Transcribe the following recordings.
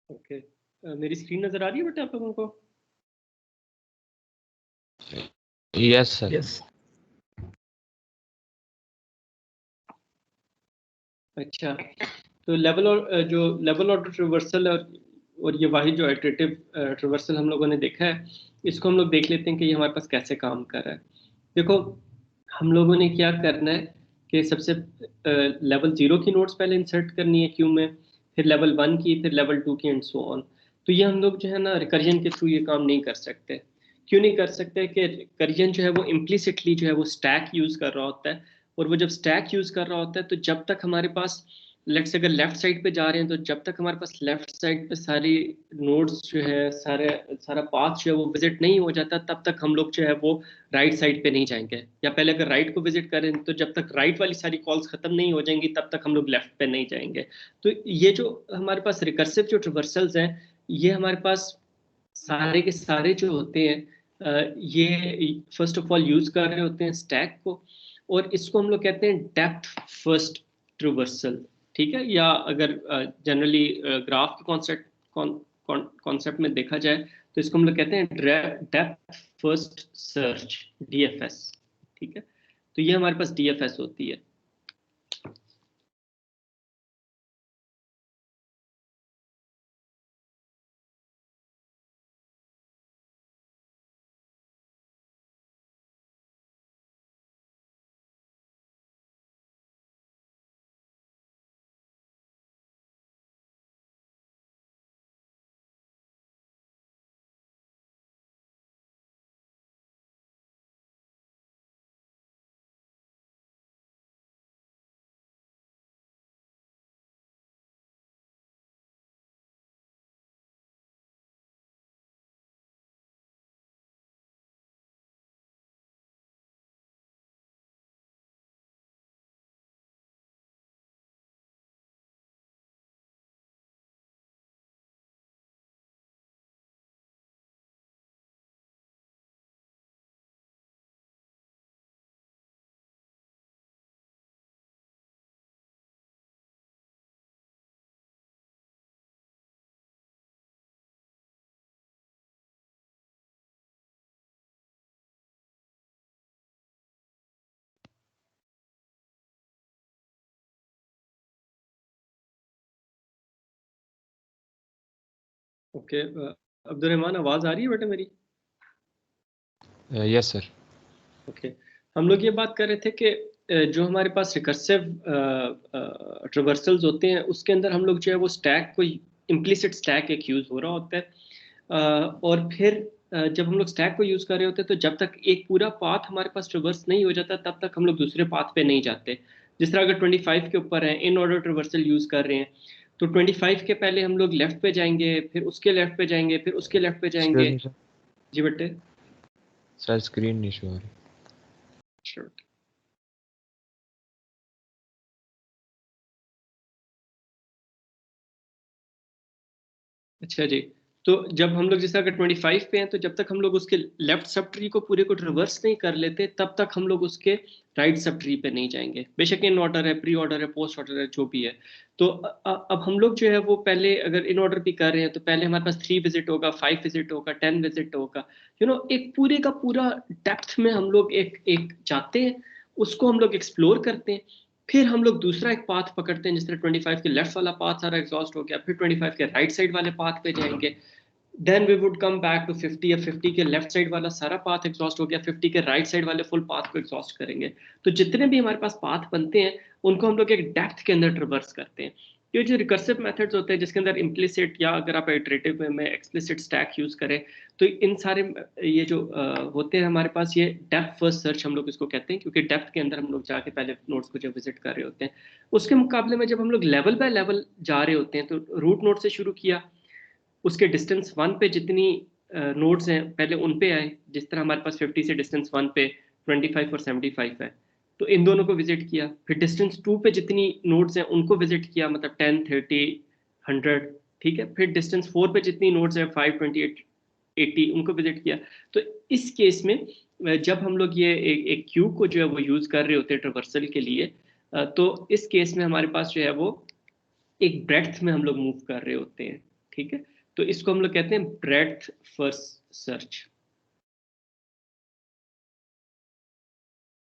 Okay, मेरी screen नजर आ रही है बेटा आप लोगों को? Yes sir. यस। अच्छा, तो लेवल और जो लेवल ऑर्डर ट्रिवर्सल और ये वाहिद जो इटरेटिव ट्रिवर्सल हम लोगों ने देखा है, इसको हम लोग देख लेते हैं कि ये हमारे पास कैसे काम कर रहा है। देखो, हम लोगों ने क्या करना है कि सबसे लेवल 0 की नोट्स पहले इंसर्ट करनी है क्यू में, फिर लेवल 1 की, फिर लेवल 2 की एंड सो ऑन। तो ये हम लोग जो है ना रिकर्जन के थ्रू ये काम नहीं कर सकते। क्यों नहीं कर सकते? कि रिकर्जन जो है वो इम्प्लिसिटली जो है वो स्टैक यूज कर रहा होता है, और वो जब स्टैक यूज कर रहा होता है तो जब तक हमारे पास, लेट्स अगर लेफ्ट साइड पे जा रहे हैं तो जब तक हमारे पास लेफ्ट साइड पे सारी नोड्स जो है सारा पाथ जो है वो विजिट नहीं हो जाता, तब तक हम लोग जो है वो राइट साइड पे नहीं जाएंगे। या पहले अगर राइट को विजिट करें तो जब तक राइट वाली सारी कॉल्स खत्म नहीं हो जाएंगी तब तक हम लोग लेफ्ट पे नहीं जाएंगे। तो ये जो हमारे पास रिकर्सिव जो ट्रिवर्सल्स हैं, ये हमारे पास सारे के सारे जो होते हैं, ये फर्स्ट ऑफ ऑल यूज कर रहे होते हैं स्टैक को, और इसको हम लोग कहते हैं डेप्थ फर्स्ट ट्रिवर्सल। ठीक है? या अगर जनरली ग्राफ के कॉन्सेप्ट में देखा जाए तो इसको हम लोग कहते हैं डेप्थ फर्स्ट सर्च, डीएफएस। ठीक है? तो ये हमारे पास डीएफएस होती है। ओके, अब्दुल रहमान आवाज आ रही है बेटा मेरी? Yes sir. ओके, हम लोग ये बात कर रहे थे कि जो हमारे पास रिकर्सिव ट्रिवर्सल्स होते हैं उसके अंदर हम लोग जो है वो स्टैक, कोई इम्प्लिसिट स्टैक एक यूज हो रहा होता है, और फिर जब हम लोग स्टैक को यूज कर रहे होते हैं तो जब तक एक पूरा पाथ हमारे पास ट्रिवर्स नहीं हो जाता तब तक हम लोग दूसरे पाथ पे नहीं जाते। जिस तरह अगर 25 के ऊपर है, इन ऑर्डर ट्रिवर्सल यूज कर रहे हैं, तो 25 के पहले हम लोग लेफ्ट पे जाएंगे, फिर उसके लेफ्ट पे जाएंगे, फिर उसके लेफ्ट पे जाएंगे। जी बेटे। सर स्क्रीन नहीं शो हो रही। Sure. अच्छा जी, तो जब हम लोग जैसे अगर 25 पे हैं तो जब तक हम लोग उसके लेफ्ट सब ट्री को पूरे को रिवर्स नहीं कर लेते तब तक हम लोग उसके राइट सब ट्री पे नहीं जाएंगे, बेशक इन ऑर्डर है, प्री ऑर्डर है, पोस्ट ऑर्डर है, जो भी है। तो अब हम लोग जो है वो पहले अगर इन ऑर्डर भी कर रहे हैं तो पहले हमारे पास 3 विजिट होगा, 5 विजिट होगा, 10 विजिट होगा। एक पूरे का पूरा डेप्थ में हम लोग एक एक जाते हैं, उसको हम लोग एक्सप्लोर करते हैं। फिर हम लोग दूसरा एक पाथ पकड़ते हैं, जिस तरह 25 के लेफ्ट वाला पाथ सारा एग्जॉस्ट हो गया, फिर 25 के राइट साइड वाले पाथ पे जाएंगे। Then we would come back to 50, या 50 के लेफ्ट साइड वाला सारा पाथ एग्जॉस्ट हो गया, 50 के राइट साइड वाले फुल पाथ को एग्जॉस्ट करेंगे। तो जितने भी हमारे पास पाथ बनते हैं उनको हम लोग एक डेप्थ के अंदर ट्रिवर्स करते हैं। ये जो रिकर्सिव मेथड्स होते हैं जिसके अंदर इम्प्लिसिट, या अगर आप इटरेटिव में एक्सप्लिसिट स्टैक यूज करें, तो इन सारे ये जो होते हैं हमारे पास, ये डेप्थ फर्स्ट सर्च हम लोग इसको कहते हैं, क्योंकि डेप्थ के अंदर हम लोग जाके पहले नोड्स को जब विजिट कर रहे होते हैं। उसके मुकाबले में जब हम लोग लेवल बाय लेवल जा रहे होते हैं तो रूट नोड से शुरू किया, उसके डिस्टेंस 1 पे जितनी नोड्स हैं पहले उन पे आए। जिस तरह हमारे पास 50 से डिस्टेंस 1 पे 25 और 75 है, तो इन दोनों को विजिट किया। फिर डिस्टेंस 2 पे जितनी नोड्स हैं उनको विजिट किया, मतलब 10, 30, 100। ठीक है? फिर डिस्टेंस 4 पे जितनी नोड्स हैं 5, 28, 80, उनको विजिट किया। तो इस केस में जब हम लोग ये एक क्यू को जो है वो यूज कर रहे होते हैं ट्रावर्सल के लिए, तो इस केस में हमारे पास जो है वो एक ब्रेड्थ में हम लोग मूव कर रहे होते हैं। ठीक है, तो इसको हम लोग कहते हैं ब्रेड्थ फर्स्ट सर्च।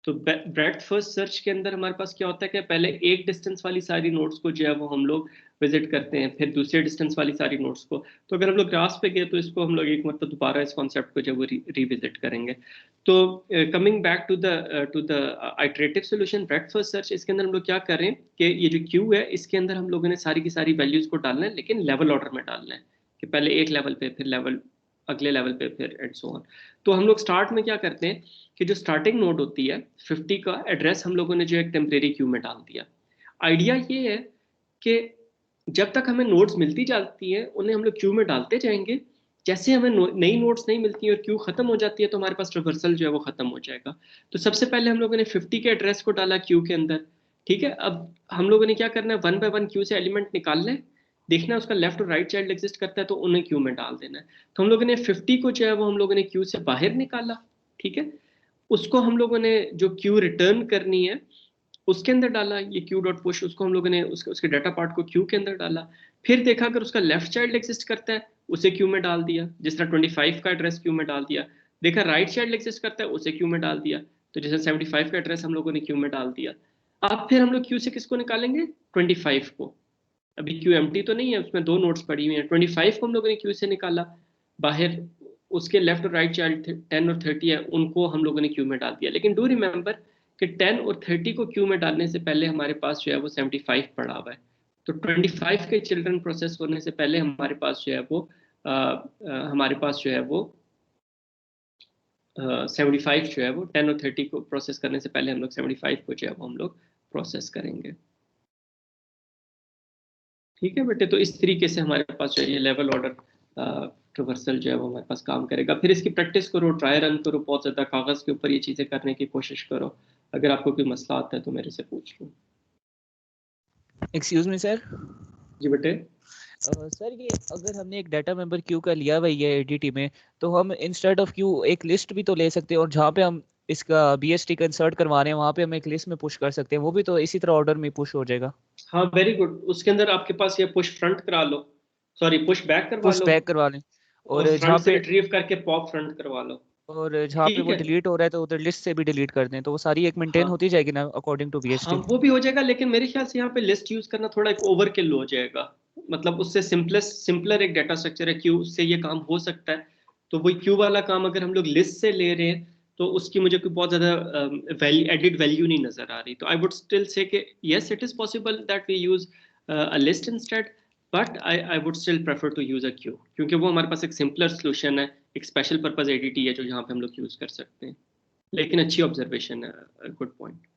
तो ब्रेड्थ फर्स्ट सर्च के अंदर हमारे पास क्या होता है कि पहले एक डिस्टेंस वाली सारी नोड्स को जो है वो हम लोग विजिट करते हैं, फिर दूसरे डिस्टेंस वाली सारी नोड्स को। तो अगर हम लोग ग्राफ पे गए तो इसको हम लोग एक मतलब दोबारा इस कॉन्सेप्ट को जो वो रिविजिट करेंगे। तो coming back to the iterative solution breadth first search, इसके अंदर हम लोग क्या कर रहे हैं कि ये जो क्यू है इसके अंदर हम लोगों ने सारी की सारी वैल्यूज को डालना है, लेकिन लेवल ऑर्डर में डालना है कि पहले एक लेवल पे, फिर लेवल अगले लेवल पे, फिर एंड सो ऑन। तो हम लोग स्टार्ट में क्या करते हैं कि जो स्टार्टिंग नोड होती है 50 का एड्रेस हम लोगों ने जो एक टेम्परेरी क्यू में डाल दिया। आइडिया ये है कि जब तक हमें नोड्स मिलती जाती हैं उन्हें हम लोग क्यू में डालते जाएंगे, जैसे हमें नई नोड्स नहीं मिलती और क्यू खत्म हो जाती है तो हमारे पास रिवर्सल जो है वो खत्म हो जाएगा। तो सबसे पहले हम लोगों ने 50 के एड्रेस को डाला क्यू के अंदर, ठीक है। अब हम लोगों ने क्या करना है, वन बाय वन क्यू से एलिमेंट निकालना है, देखना है उसका लेफ्ट और राइट चाइल्ड एग्जिस्ट करता है तो उन्हें क्यू में डाल देना है। तो हम लोगों ने 50 को जो है वो हम लोगों ने क्यू से बाहर निकाला, ठीक है। उसको हम लोगों ने जो क्यू रिटर्न करनी है उसके अंदर डाला, ये क्यू डॉट पुश, उसको हम लोगों ने उसके डाटा पार्ट को क्यू के अंदर डाला। फिर देखा अगर उसका लेफ्ट चाइल्ड एग्जिस्ट करता है उसे क्यू में डाल दिया, जिस तरह 25 का एड्रेस क्यू में डाल दिया। देखा राइट चाइल्ड एग्जिस्ट करता है उसे क्यू में डाल दिया, तो जैसे 75 का एड्रेस हम लोगों ने क्यू में डाल दिया। अब फिर हम लोग क्यू से किसको निकालेंगे, 25 को। अभी क्यू एम्प्टी तो नहीं है, उसमें दो नोड्स पड़ी हुई हैं। 25 को हम लोगों ने क्यू से निकाला बाहर, उसके लेफ्ट और राइट चाइल्ड 10 और 30 है, उनको हम लोगों ने क्यू में डाल दिया। लेकिन डू रिमेंबर कि 10 और 30 को क्यू में डालने से पहले हमारे पास जो है वो 75 पड़ा हुआ है। तो 25 के चिल्ड्रन प्रोसेस होने से पहले हमारे पास जो है वो हमारे पास जो है वो 75 जो है वो 10 और 30 को प्रोसेस करने से पहले हम लोग 75 को जो है वो हम लोग प्रोसेस करेंगे। ठीक है बेटे, तो इस तरीके से हमारे पास जो है ये लेवल ऑर्डर ट्रावर्सल जो है वो हमारे पास काम करेगा। फिर इसकी प्रैक्टिस करो, ट्राई रन करो, बहुत ज़्यादा कागज़ के ऊपर ये चीज़ें करने की कोशिश करो। अगर आपको कोई मसला आता है तो मेरे से पूछ लो। Excuse me sir. जी बेटे। सर ये अगर हमने एक डाटा मेंबर क्यू का लिया हुआ है एडीटी में, तो हम इंस्टेड ऑफ क्यू एक लिस्ट भी तो ले सकते हैं, और जहाँ पे हम इसका बीएसटी का इंसर्ट करवा रहे हैं वहाँ पे हम एक लिस्ट में पुश कर सकते हैं, वो भी तो इसी तरह ऑर्डर में पुश हो जाएगा। हाँ वेरी गुड, उसके अंदर आपके पास ये पुश फ्रंट करा लो, सॉरी पुश बैक करवा पुश लो, बैक करवा लें, और और जहाँ फ्रंट से पे रिट्रीव करके पॉप फ्रंट करवा लो। वो ठीक है, डिलीट हो रहा है तो उधर लिस्ट से भी डिलीट कर दें, तो वो सारी एक मेंटेन हाँ होती जाएगी ना अकॉर्डिंग टू हाँ बीएसटी। वो भी हो जाएगा, लेकिन मेरे ख्याल से यहाँ पे लिस्ट यूज करना थोड़ा एक ओवरकिल हो जाएगा। मतलब उससे सिंपलर एक डाटा स्ट्रक्चर है क्यू, से ये काम हो सकता है। तो वही क्यू वाला काम अगर हम लोग लिस्ट से ले रहे हैं तो उसकी मुझे कोई बहुत ज्यादा एडिड वैल्यू नहीं नजर आ रही। तो आई वुड स्टिल से कि yes it is possible that we use a list instead, but I would still prefer to use a queue, क्योंकि वो हमारे पास एक सिंपलर सोल्यूशन है, एक स्पेशल पर्पज एडीटी है जो यहाँ पे हम लोग यूज कर सकते हैं। लेकिन अच्छी ऑब्जर्वेशन है, गुड पॉइंट।